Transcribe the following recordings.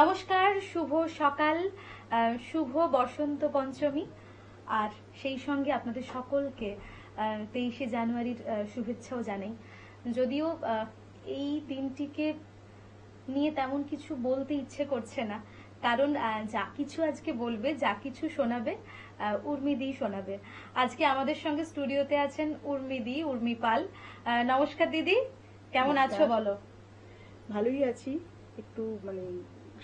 নমস্কার, শুভ সকাল, শুভ বসন্ত পঞ্চমী। আর সেই সঙ্গে আপনাদের সকলকে 23শে জানুয়ারির শুভেচ্ছাও জানাই। যদিও এই দিনটিকে নিয়ে তেমন কিছু বলতে ইচ্ছে করছে না, কারণ যা কিছু আজকে বলবে, যা কিছু শোনাবে উর্মিদি শোনাবে। আজকে আমাদের সঙ্গে স্টুডিওতে আছেন উর্মিদি, উর্মি পাল। নমস্কার দিদি, কেমন আছো বলো? ভালোই আছি, একটু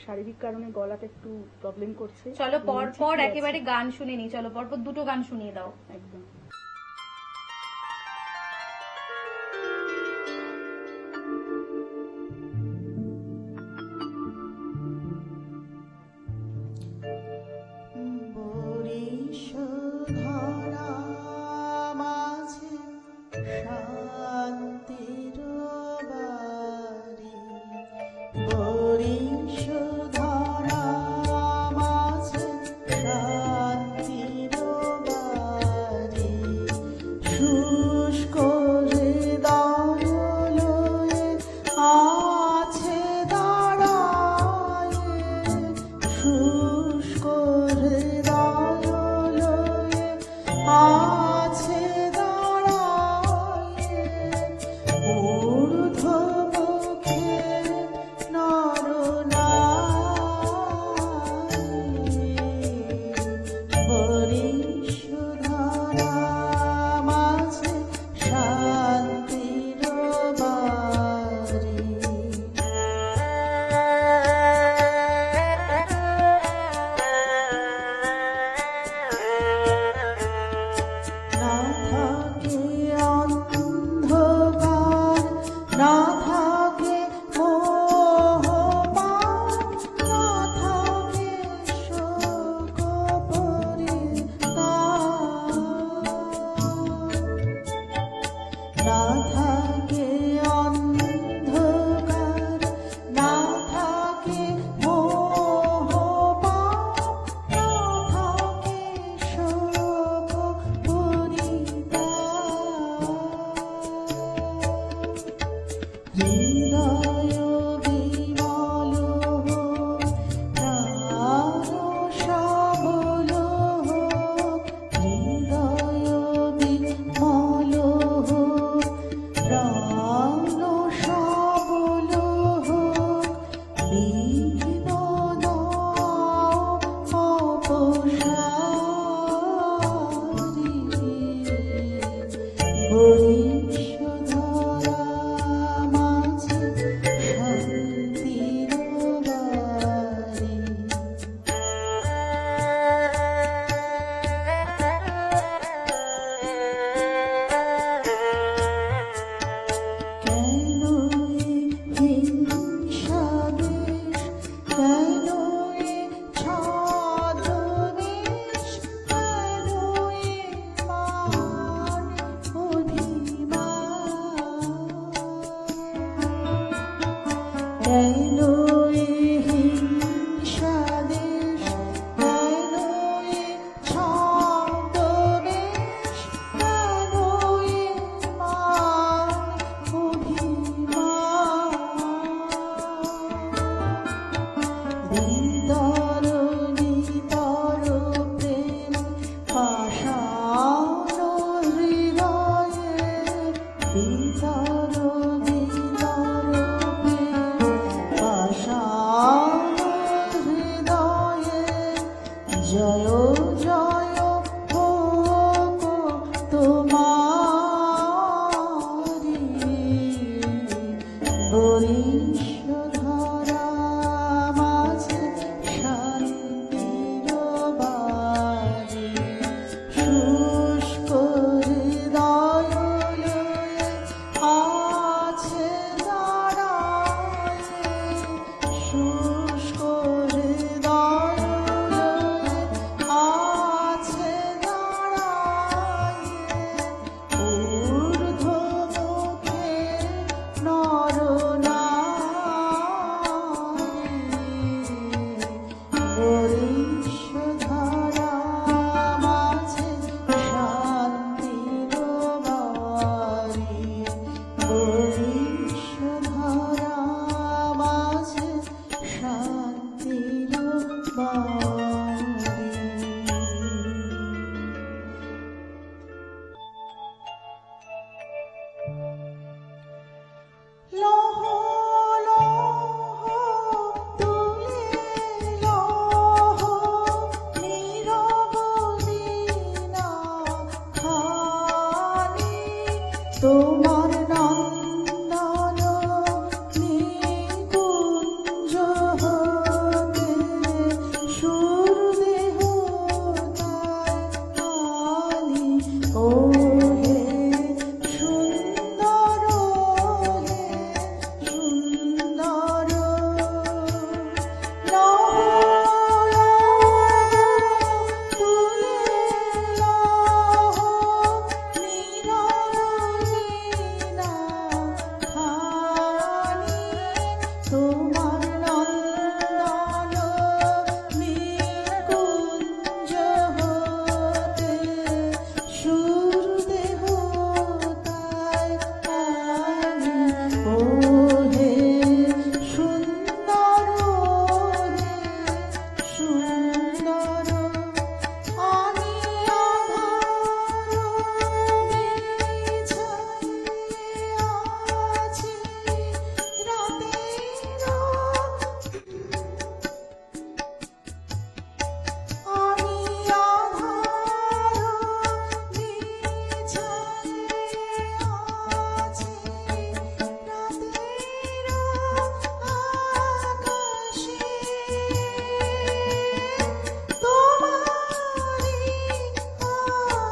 শারীরিক কারণে গলাটা একটু প্রবলেম করছে। চলো পর পর একেবারে গান শুনে নি, চলো পরপর দুটো গান শুনিয়ে দাও। একদম। তোমার নন্দন নিকুঞ্জ হতে সুরদেহ তাই ও হে সুন্দর হে সুন্দর তোমার নন্দন নিকুঞ্জ হতে সুরদেহ তাই ও হে সুন্দর হে সুন্দর আমি আধার বিছাইয়া আছি রাতের আমি আধার বিছাইয়া আছি রাতের আকাশে তোমারি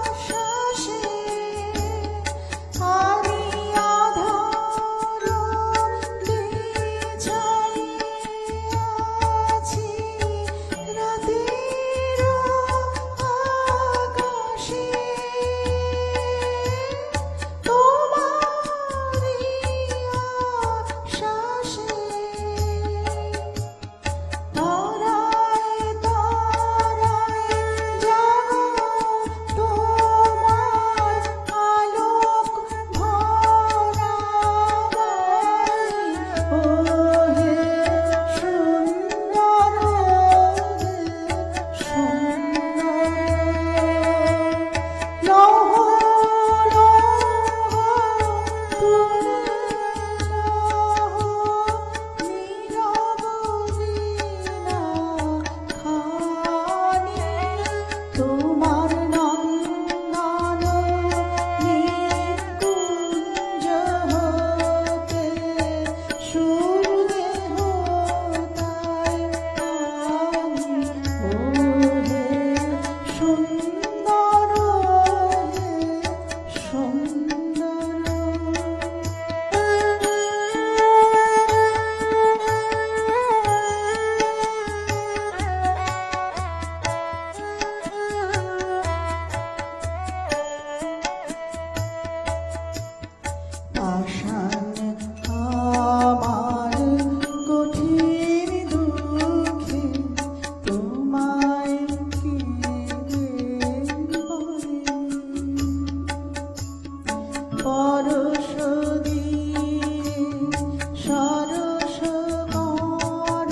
আশ্বাসে আমি আধার বিছাইয়া আছি রাতের আকাশে তোমারি আশ্বাসে তারায় তারায় জাগো তোমার আলোক ভরা বাড়ি ও হে সুন্দর হে সুন্দর লহ লহ তুলে লহ নীরব বীণা খানি তোমার নন্দন নিকুঞ্জ হতে সুরদেহ তাই ও হে সুন্দর হে পাষাণ আমার কঠিন দুঃখে তোমায় কেঁদে বলে পরশ দিয়ে সরস কর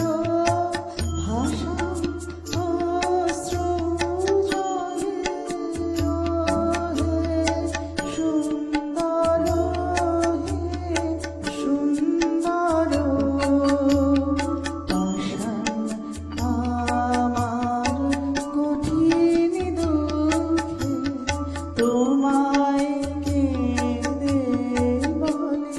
ভাষা অশ্রু জলে ও হে সুন্দর হে সুন্দর পাষাণ আমার কঠিন দুঃখে তোমায় কেঁদে বলে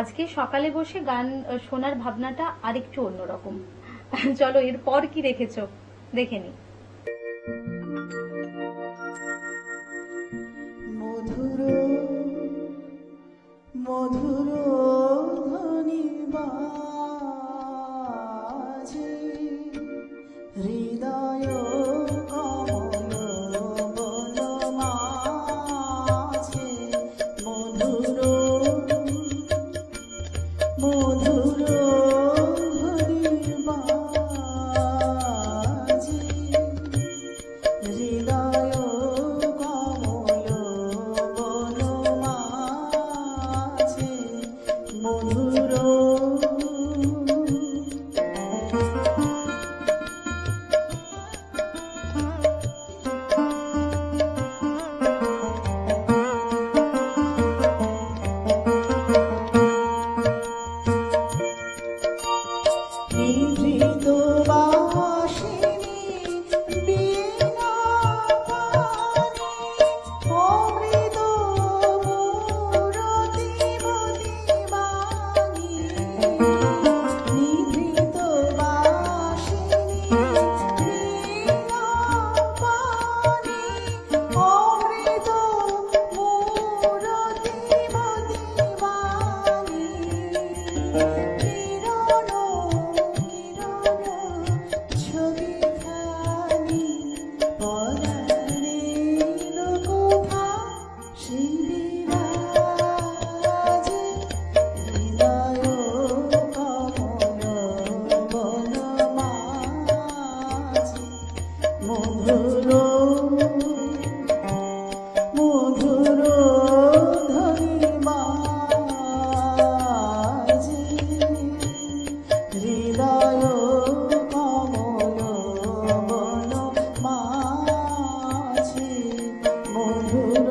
আজকে সকালে বসে গান শোনার ভাবনাটা আরেকটু অন্যরকম। চলো এরপর কি রেখেছো দেখে নি। মধুর মধুর ধ্বনি বাজে হৃদয় কমল বন মাঝে মধুর মধুর ধ্বনি বাজে হৃদয় কমল বন মাঝে মধুর নিভৃত বাসিনী বীণা পানি অমৃত মূরতি মতিবাণী নিভৃত বাসিনী বীণা পানি অমৃত মূরতি মতিবাণী কিরণ ছবিখানি পরাণের কোথা শিবিরাজে হৃদয় কমল বন মাঝে মধুর মধুর ধ্বনি বাজে হৃদয় কমল বন মাঝে মধুর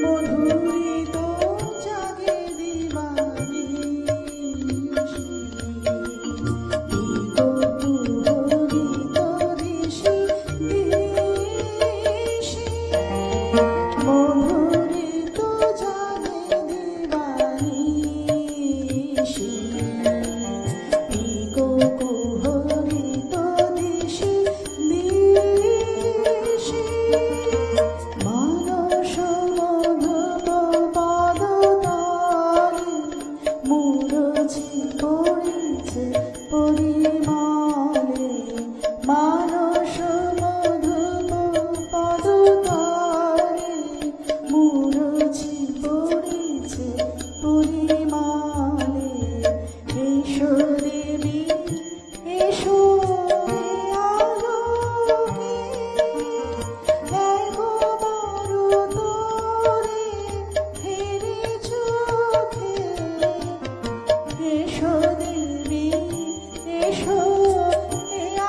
মধুরিত জাগে দিবানিশি বিগত ঋষি দিশি মধুরিত জাগে দিবানিশি বিগত দিশি দিশি মানস মধুপ পদতলে মুরছি পড়িছে পরিমলে মানস মধুপ পদতলে মুরছি পড়িছে পরিমলে এসো দেবী এসো আলোকে এগো বড় তোরে ফেরে চোখে এসো দেবী এসো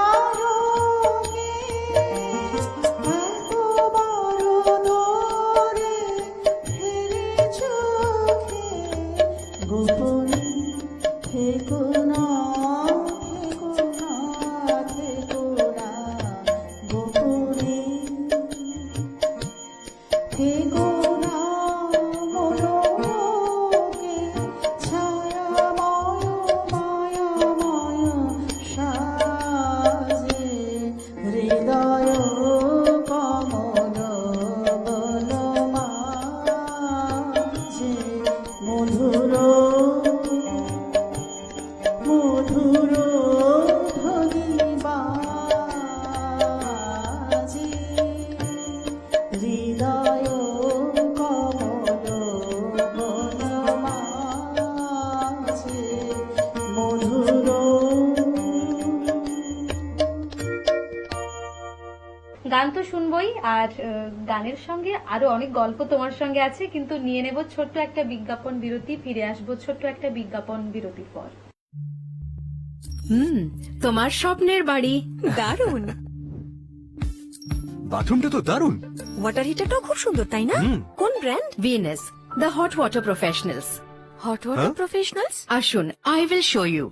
আলোকে এগো বড় তোরে ফেরে চোখে গোপনে থেকো না থেকো না গোপনে থেকো না মনোকে ছায়াময় মায়াময় সাজে হৃদয় কমল বন মাঝে মধুর মধুর ধ্বনি বাজে হৃদয় কমল বন মাঝে মধুর গান তো শুনবই, আর গানের সঙ্গে আরো অনেক গল্প তোমার সঙ্গে আছে, কিন্তু নিয়ে নেব ছোট্ট একটা বিজ্ঞাপন বিরতি। ফিরে আসবো ছোট্ট একটা বিজ্ঞাপন বিরতির পর। তোমার স্বপ্নের বাড়ি দারুণ। বাথরুমটা তো দারুণ। ওয়াটার হিটারটাও খুব সুন্দর, তাই না? হুম। কোন brand? VNS, the hot water professionals. Hot water হ্যাঁ? প্রফেশনালস, আসুন, I will show you.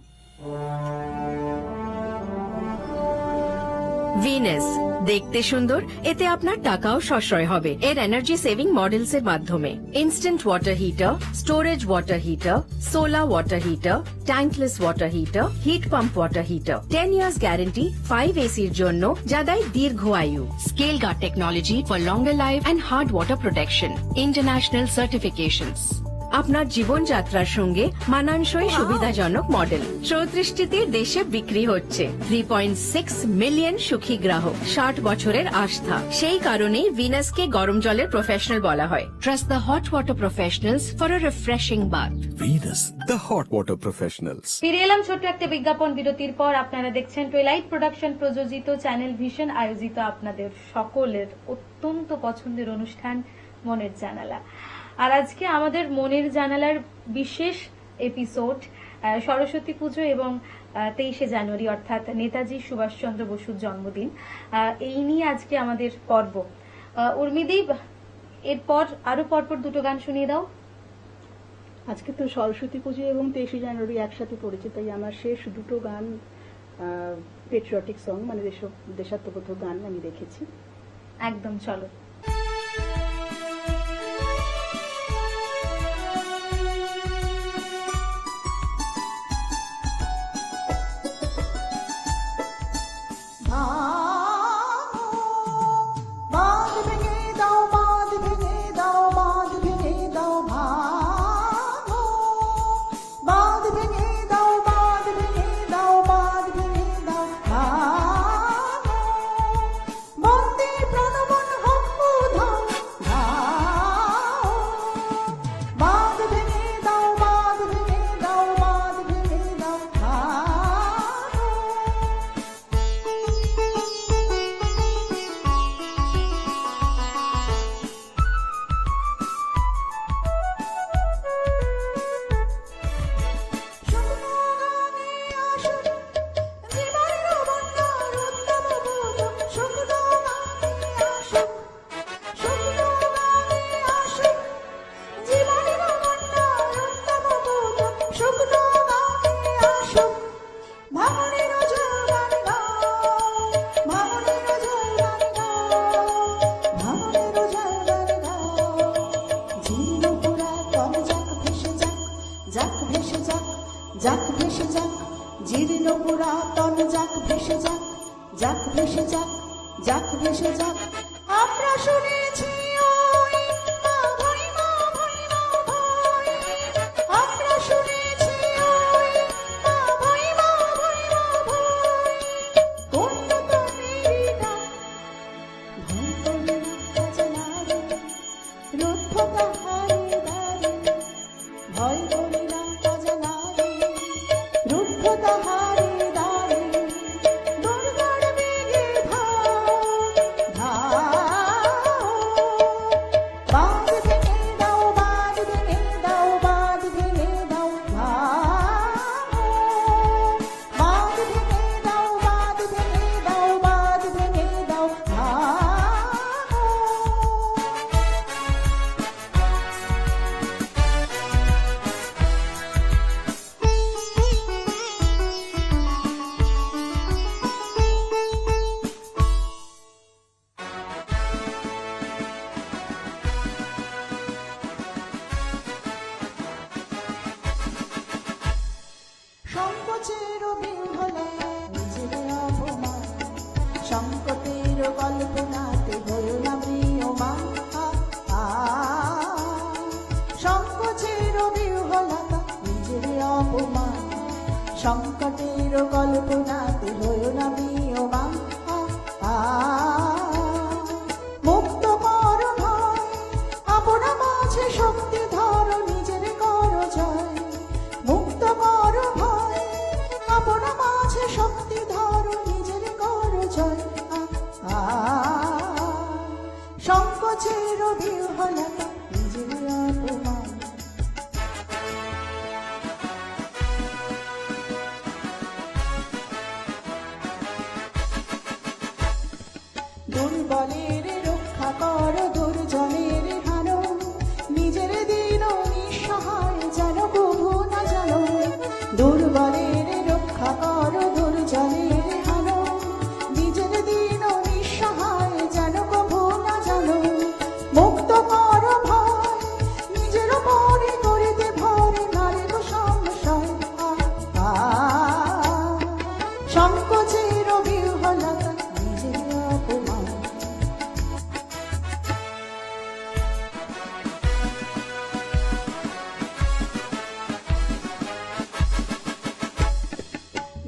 VNS দেখতে সুন্দর, এতে আপনার টাকাও সাশ্রয় হবে এর এনার্জি সেভিং মডেলস এর মাধ্যমে। Instant water heater, storage water heater, solar water heater, tankless water heater, heat pump water heater. 10 years guarantee 5 এসির জন্য, যা দেয় দীর্ঘ আয়ু। Scale guard technology for longer life and hard water protection. International certifications. আপনার জীবনযাত্রার সঙ্গে মানানসই সুবিধাজনক মডেল 34টি দেশে বিক্রি হচ্ছে। 3.6 মিলিয়ন সুখী গ্রাহক, 60 বছরের আস্থা। সেই কারণেই ভিনাসকে গরম জলের প্রফেশনাল বলা হয়। Trust the hot water professionals for a refreshing bath. Venus, the hot water professionals. ফিরে এলাম ছোট্ট একটা বিজ্ঞাপন বিরতির পর। আপনারা দেখছেন টুইলাইট প্রোডাকশন প্রযোজিত, চ্যানেল ভিশন আয়োজিত আপনাদের সকলের অত্যন্ত পছন্দের অনুষ্ঠান মনের জানালা। আর আজকে আমাদের মনের জানালার বিশেষ এপিসোড সরস্বতী পুজো এবং 23শে জানুয়ারি অর্থাৎ নেতাজি সুভাষচন্দ্র বসুর জন্মদিন, এই নিয়ে আজকে আমাদের পর্ব। উর্মিদীপ, এরপর আরো পরপর দুটো গান শুনিয়ে দাও। আজকে তো সরস্বতী পুজো এবং 23শে জানুয়ারি একসাথে পড়েছে, তাই আমার শেষ দুটো গান পেট্রিয়টিক সং, মানে দেশাত্মবোধক গান আমি রেখেছি। একদম, চলো। বাঁধ ভেঙে দাও, বাঁধ ভেঙে দাও, বাঁধ ভেঙে দাও, ভাঙো। বাঁধ ভেঙে দাও, বাঁধ ভেঙে দাও, বাঁধ ভেঙে দাও, ভাঙো। বন্দে প্রাণবন হোক উধাও, ধাও। বাঁধ ভেঙে দাও, বাঁধ ভেঙে দাও, বাঁধ ভেঙে দাও, ভাঙো। যাক ভেসে যাক, জীর্ণ পুরাতন যাক ভেসে যাক, যাক ভেসে যাক, যাক ভেসে যাক। আমরা শুনেছি ওই মা ভৈ, মা ভৈ, মা ভৈ। আমরা শুনেছি ওই মা ভৈ, মা ভৈ, মা ভৈ। কোন তো মেরি ডাক, ভয় করে না কাজলারে, রুদ্ধ তাহারে দ্বারে। ভয় করে না কাজলারে, রুদ্ধ তাহারে দ্বারে। দুর্গার বেগে ধাও, ধাও। বাঁধ ভেঙে দাও, বাঁধ ভেঙে দাও, বাঁধ ভেঙে দাও, ভাঙো। বাঁধ ভেঙে দাও, বাঁধ ভেঙে দাও, বাঁধ ভেঙে দাও, ভাঙো। সংকোচের বিহলে নিজের অপমান, সংকটের কল্পনাতে হয়েও না প্রিয়মান। সংকোচের বিহলতা নিজের অপমান, সংকটের কল্পনাতে হয়েও না প্রিয়মান। মুক্ত কর ভয়, আপনা মাঝে শক্তি ধরো, নিজের করো জয়। মুক্ত কর ভয়, আপনা মাঝে শক্তি ধরো, নিজের করো জয়। সংকোচের বিহলতা নিজের অপমান। দুর্বলের রক্ষা কর দুর্জনের হানো নিজের দিন নিঃসহায় যেন কভু না জানো দুর্বলের রক্ষা কর দুর্জনের হানো নিজের দিন নিঃসহায় যেন কভু না জানো মুক্ত কর ভয় নিজের মনে করিতে ভরে নারী সংশয় সংকোচের বিহ্বলতা নিজের অপমান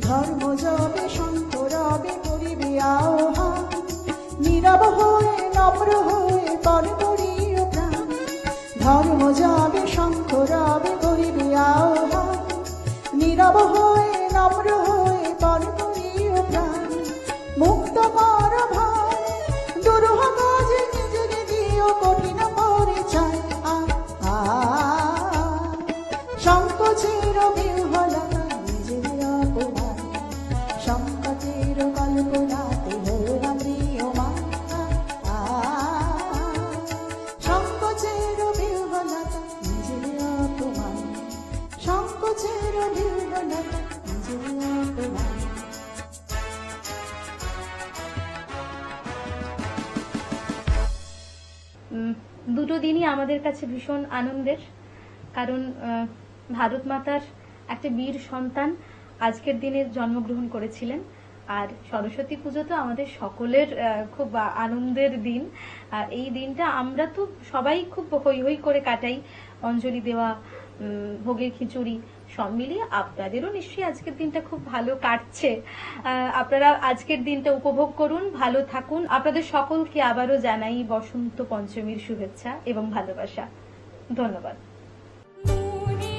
ধর্ম যাবে শঙ্খ রবে করিবে আহ্বান নীরব হয়ে নম্র হয়ে পর করিও প্রাণ ধর্ম যাবে শঙ্খ রবে করিবে আহ্বান নীরব হয়ে নম্র হয়ে পর করিও প্রাণ মুক্ত কর ভয় দুরূহ কাজে নিজেকে দিও কঠিন পরিচয় সংকোচের বিহ্বলতা নিজের অপমান সংকটের কল্পনাতে হরা প্রিয়মান সংকোচের বিহ্বলতা নিজের অপমান সংকোচের বিহ্বলতা নিজের অপমান দুটো দিনই আমাদের কাছে ভীষণ আনন্দের, কারণ ভারত মাতার একটা বীর সন্তান আজকের দিনে জন্মগ্রহণ করেছিলেন। আর সরস্বতী পুজো তো আমাদের সকলের খুব আনন্দের দিন। এই দিনটা আমরা তো সবাই খুব হৈ হৈ করে কাটাই, অঞ্জলি দেওয়া, ভোগের খিচুড়ি সব মিলিয়ে আপনাদেরও নিশ্চয়ই আজকের দিনটা খুব ভালো কাটছে। আপনারা আজকের দিনটা উপভোগ করুন, ভালো থাকুন। আপনাদের সকলকে আবারও জানাই বসন্ত পঞ্চমীর শুভেচ্ছা এবং ভালোবাসা। ধন্যবাদ। মনে